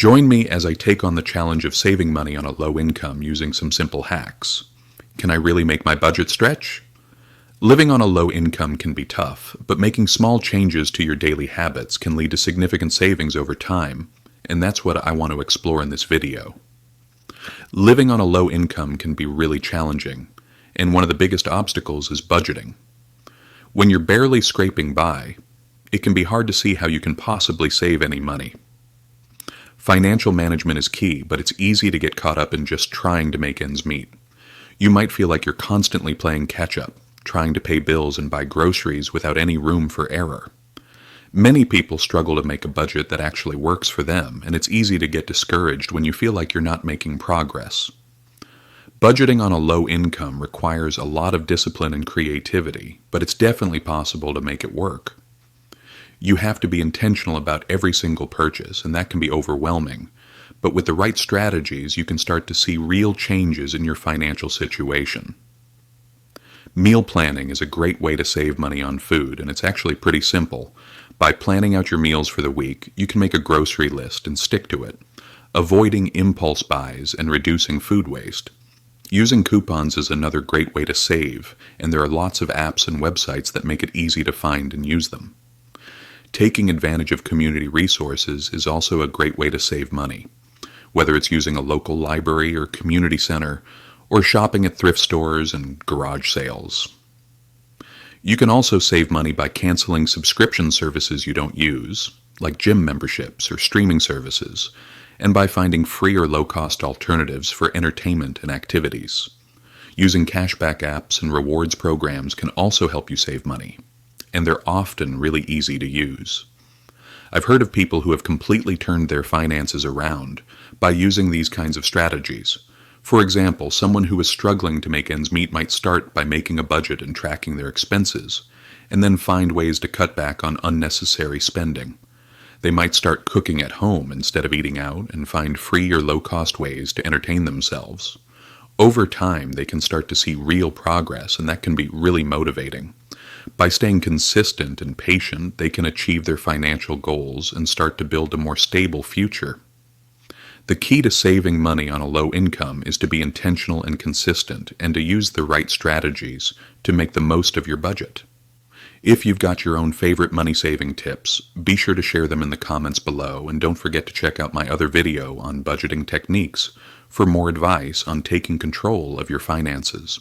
Join me as I take on the challenge of saving money on a low income using some simple hacks. Can I really make my budget stretch? Living on a low income can be tough, but making small changes to your daily habits can lead to significant savings over time, and that's what I want to explore in this video. Living on a low income can be really challenging, and one of the biggest obstacles is budgeting. When you're barely scraping by, it can be hard to see how you can possibly save any money. Financial management is key, but it's easy to get caught up in just trying to make ends meet. You might feel like you're constantly playing catch-up, trying to pay bills and buy groceries without any room for error. Many people struggle to make a budget that actually works for them, and it's easy to get discouraged when you feel like you're not making progress. Budgeting on a low income requires a lot of discipline and creativity, but it's definitely possible to make it work. You have to be intentional about every single purchase, and that can be overwhelming. But with the right strategies, you can start to see real changes in your financial situation. Meal planning is a great way to save money on food, and it's actually pretty simple. By planning out your meals for the week, you can make a grocery list and stick to it, avoiding impulse buys and reducing food waste. Using coupons is another great way to save, and there are lots of apps and websites that make it easy to find and use them. Taking advantage of community resources is also a great way to save money, whether it's using a local library or community center, or shopping at thrift stores and garage sales. You can also save money by canceling subscription services you don't use, like gym memberships or streaming services, and by finding free or low-cost alternatives for entertainment and activities. Using cashback apps and rewards programs can also help you save money, and they're often really easy to use. I've heard of people who have completely turned their finances around by using these kinds of strategies. For example, someone who is struggling to make ends meet might start by making a budget and tracking their expenses, and then find ways to cut back on unnecessary spending. They might start cooking at home instead of eating out and find free or low-cost ways to entertain themselves. Over time, they can start to see real progress, and that can be really motivating. By staying consistent and patient, they can achieve their financial goals and start to build a more stable future. The key to saving money on a low income is to be intentional and consistent, and to use the right strategies to make the most of your budget. If you've got your own favorite money-saving tips, be sure to share them in the comments below, and don't forget to check out my other video on budgeting techniques for more advice on taking control of your finances.